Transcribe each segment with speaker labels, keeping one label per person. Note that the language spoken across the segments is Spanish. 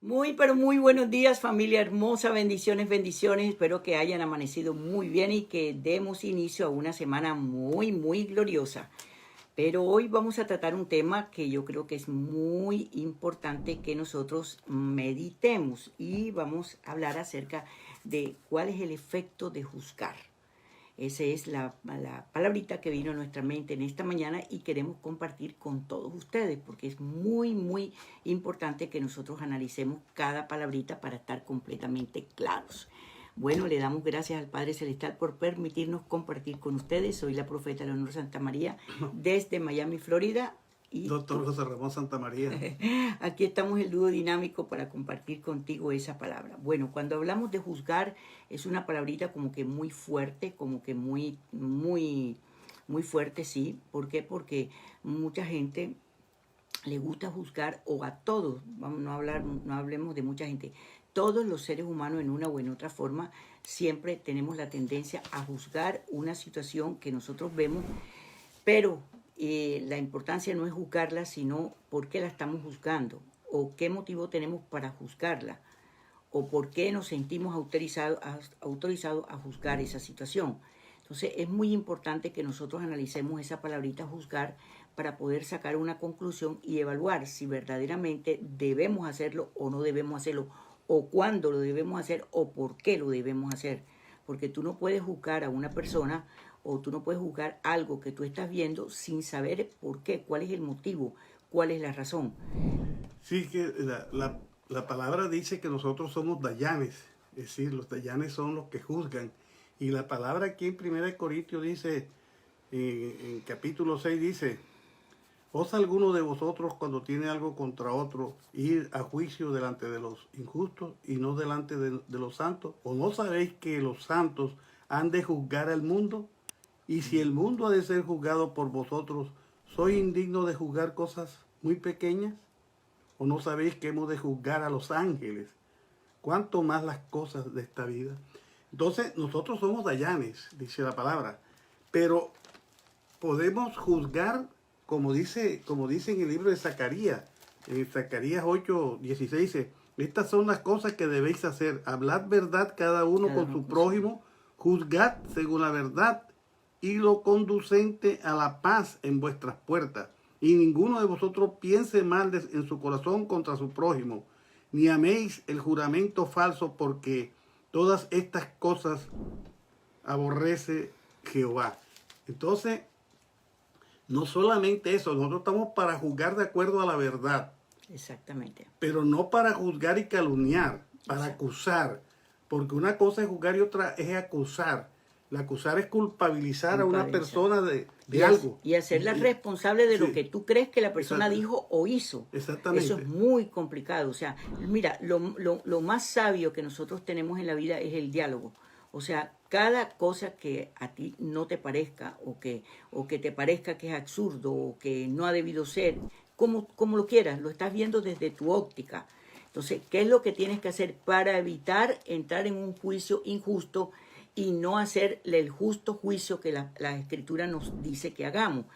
Speaker 1: Muy, pero muy buenos días, familia hermosa, bendiciones, bendiciones. Espero que hayan amanecido muy bien y que demos inicio a una semana muy, muy gloriosa. Pero hoy vamos a tratar un tema que yo creo que es muy importante que nosotros meditemos y vamos a hablar acerca de cuál es el efecto de juzgar. Esa es la palabrita que vino a nuestra mente en esta mañana y queremos compartir con todos ustedes porque es muy, muy importante que nosotros analicemos cada palabrita para estar completamente claros. Bueno, le damos gracias al Padre Celestial por permitirnos compartir con ustedes. Soy la profeta Leonor Santa María desde Miami, Florida. Y
Speaker 2: Doctor José Ramón Santa María.
Speaker 1: aquí estamos el dúo dinámico para compartir contigo esa palabra. Bueno, cuando hablamos de juzgar es una palabrita como que muy fuerte, como que muy fuerte, sí. ¿Por qué? Porque mucha gente le gusta juzgar, o a todos, vamos no hablemos de mucha gente, todos los seres humanos en una o en otra forma siempre tenemos la tendencia a juzgar una situación que nosotros vemos, pero la importancia no es juzgarla, sino por qué la estamos juzgando, o qué motivo tenemos para juzgarla, o por qué nos sentimos autorizados a juzgar esa situación. Entonces es muy importante que nosotros analicemos esa palabrita juzgar para poder sacar una conclusión y evaluar si verdaderamente debemos hacerlo o no debemos hacerlo, o cuándo lo debemos hacer o por qué lo debemos hacer. Porque tú no puedes juzgar a una persona o tú no puedes juzgar algo que tú estás viendo sin saber por qué, cuál es el motivo, cuál es la razón.
Speaker 2: Sí, que la palabra dice que nosotros somos dayanes, es decir, los dayanes son los que juzgan. Y la palabra aquí en 1 Corintios dice, en capítulo 6 dice, ¿osa alguno de vosotros cuando tiene algo contra otro ir a juicio delante de los injustos y no delante de los santos? ¿O no sabéis que los santos han de juzgar al mundo? Y si el mundo ha de ser juzgado por vosotros, ¿soy indigno de juzgar cosas muy pequeñas? ¿O no sabéis que hemos de juzgar a los ángeles? ¿Cuánto más las cosas de esta vida? Entonces, nosotros somos dayanes, dice la palabra, pero podemos juzgar, como dice en el libro de Zacarías, en Zacarías 8:16 dice, estas son las cosas que debéis hacer, hablad verdad cada uno con su prójimo, juzgad según la verdad y lo conducente a la paz en vuestras puertas. Y ninguno de vosotros piense mal en su corazón contra su prójimo, ni améis el juramento falso, porque todas estas cosas aborrece Jehová. Entonces, no solamente eso, nosotros estamos para juzgar de acuerdo a la verdad.
Speaker 1: Exactamente.
Speaker 2: Pero no para juzgar y calumniar, para acusar. Porque una cosa es juzgar y otra es acusar. El acusar es culpabilizar a una persona de algo.
Speaker 1: Y hacerla responsable de lo
Speaker 2: Sí,
Speaker 1: que tú crees que la persona
Speaker 2: exacto,
Speaker 1: dijo o hizo.
Speaker 2: exactamente.
Speaker 1: Eso es muy complicado. O sea, mira, lo más sabio que nosotros tenemos en la vida es el diálogo. O sea, cada cosa que a ti no te parezca o que te parezca que es absurdo o que no ha debido ser, como lo quieras, lo estás viendo desde tu óptica. Entonces, ¿qué es lo que tienes que hacer para evitar entrar en un juicio injusto y no hacer el justo juicio que la Escritura nos dice que hagamos?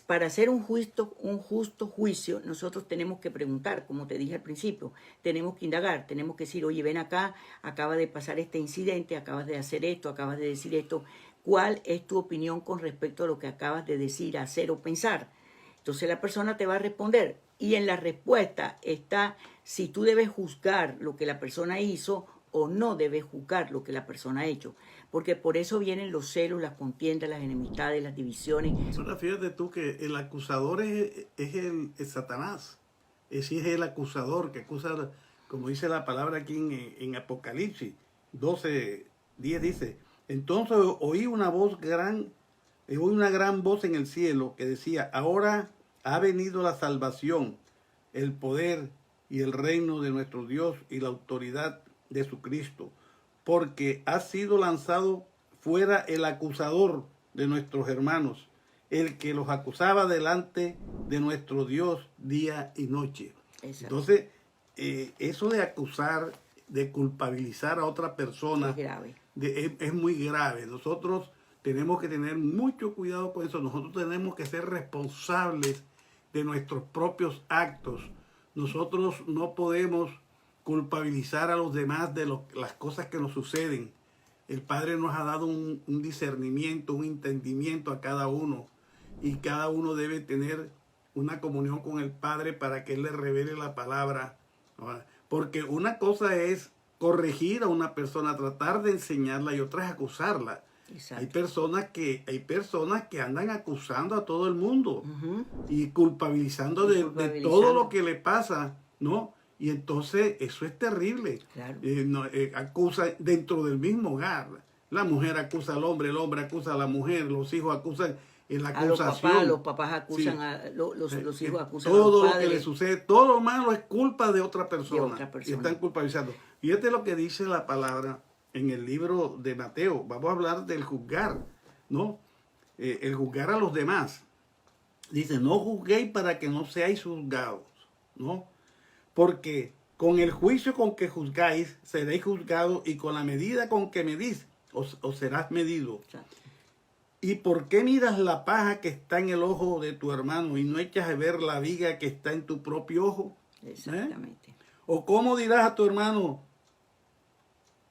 Speaker 1: Para hacer un justo juicio, nosotros tenemos que preguntar, como te dije al principio, tenemos que indagar, tenemos que decir, oye, ven acá, acaba de pasar este incidente, acabas de hacer esto, acabas de decir esto, ¿cuál es tu opinión con respecto a lo que acabas de decir, hacer o pensar? Entonces la persona te va a responder y en la respuesta está si tú debes juzgar lo que la persona hizo o no debes juzgar lo que la persona ha hecho. Porque por eso vienen los celos, las contiendas, las enemistades, las divisiones.
Speaker 2: Ahora fíjate tú que el acusador es el Satanás. Ese es el acusador que acusa, como dice la palabra aquí en Apocalipsis 12:10 dice, entonces oí una gran voz en el cielo que decía, ahora ha venido la salvación, el poder y el reino de nuestro Dios y la autoridad de su Cristo, porque ha sido lanzado fuera el acusador de nuestros hermanos, el que los acusaba delante de nuestro Dios día y noche.
Speaker 1: Exacto.
Speaker 2: Entonces, eso de acusar, de culpabilizar a otra persona,
Speaker 1: Es grave.
Speaker 2: es muy grave. Nosotros tenemos que tener mucho cuidado con eso. Nosotros tenemos que ser responsables de nuestros propios actos. Nosotros no podemos culpabilizar a los demás de las cosas que nos suceden. El Padre nos ha dado un discernimiento, un entendimiento a cada uno. Y cada uno debe tener una comunión con el Padre para que Él le revele la palabra. Porque una cosa es corregir a una persona, tratar de enseñarla, y otra es acusarla. Hay personas que andan acusando a todo el mundo y culpabilizando de todo lo que le pasa, ¿no? Y entonces eso es terrible.
Speaker 1: Claro.
Speaker 2: Acusa dentro del mismo hogar. La mujer acusa al hombre, el hombre acusa a la mujer, los hijos acusan en la acusación.
Speaker 1: Los papás acusan, sí. Los hijos acusan
Speaker 2: todo
Speaker 1: a los padres.
Speaker 2: Lo que le sucede, todo lo malo es culpa de otra persona.
Speaker 1: De otra persona.
Speaker 2: Y están culpabilizando. Y este es lo que dice la palabra en el libro de Mateo. Vamos a hablar del juzgar, ¿no? El juzgar a los demás. Dice, no juzguéis para que no seáis juzgados, ¿no? Porque con el juicio con que juzgáis, seréis juzgados, y con la medida con que medís, os serás medido. Exacto. ¿Y por qué miras la paja que está en el ojo de tu hermano y no echas a ver la viga que está en tu propio ojo?
Speaker 1: Exactamente.
Speaker 2: ¿O cómo dirás a tu hermano,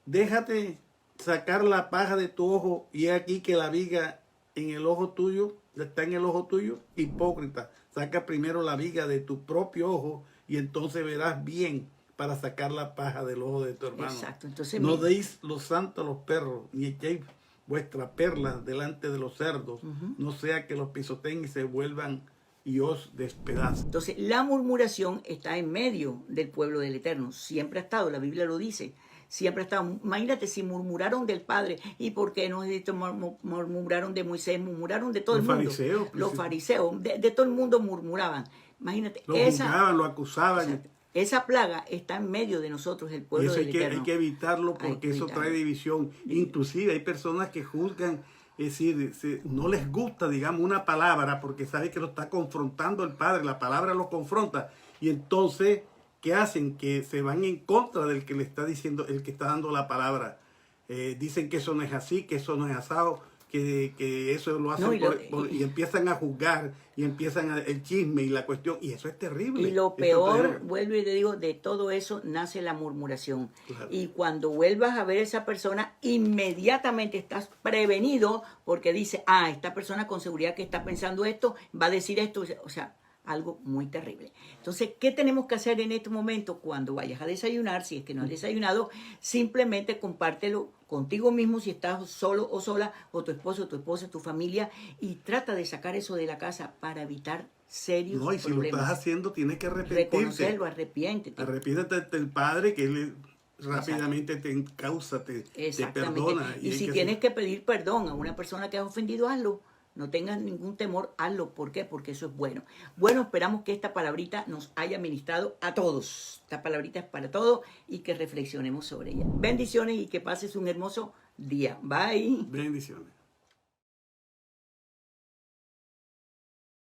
Speaker 2: déjate sacar la paja de tu ojo, y he aquí que la viga en el ojo tuyo, está en el ojo tuyo? Hipócrita, saca primero la viga de tu propio ojo, y entonces verás bien para sacar la paja del ojo de tu hermano.
Speaker 1: Exacto. Entonces,
Speaker 2: no deis lo santo a los perros, ni echéis vuestras perlas delante de los cerdos, no sea que los pisoteen y se vuelvan y os despedacen.
Speaker 1: Entonces, la murmuración está en medio del pueblo del Eterno. Siempre ha estado, la Biblia lo dice. Siempre ha estado. Imagínate si murmuraron del Padre. ¿Y por qué no murmuraron de Moisés? Murmuraron de todo el mundo. Los fariseos, de todo el mundo murmuraban. Imagínate.
Speaker 2: Lo juzgaban, lo acusaban.
Speaker 1: O sea, esa plaga está en medio de nosotros, el pueblo del Eterno.
Speaker 2: Hay que evitarlo, porque eso trae división. Inclusive hay personas que juzgan, es decir, no les gusta, digamos, una palabra porque sabe que lo está confrontando el Padre, la palabra lo confronta, y entonces, ¿qué hacen? Que se van en contra del que le está diciendo, el que está dando la palabra. Dicen que eso no es así, que eso no es asado, que eso lo hacen y empiezan a juzgar, y empiezan el chisme y la cuestión, y eso es terrible.
Speaker 1: Y lo peor, vuelvo y te digo, de todo eso nace la murmuración. Claro. Y cuando vuelvas a ver a esa persona, inmediatamente estás prevenido, porque dice, esta persona con seguridad que está pensando esto, va a decir esto, o sea, algo muy terrible. Entonces, ¿qué tenemos que hacer en este momento? Cuando vayas a desayunar, si es que no has desayunado, simplemente compártelo contigo mismo, si estás solo o sola, o tu esposo, tu esposa, tu familia, y trata de sacar eso de la casa para evitar serios problemas.
Speaker 2: No, y si lo estás haciendo, tienes que arrepentirte.
Speaker 1: Reconocerlo, arrepiéntete.
Speaker 2: Arrepiéntete del Padre, que Él rápidamente te encausa, te perdona.
Speaker 1: Y si tienes que pedir perdón a una persona que has ofendido, hazlo. No tengas ningún temor, hazlo. ¿Por qué? Porque eso es bueno. Bueno, esperamos que esta palabrita nos haya ministrado a todos. Esta palabrita es para todos y que reflexionemos sobre ella. Bendiciones y que pases un hermoso día. Bye.
Speaker 2: Bendiciones.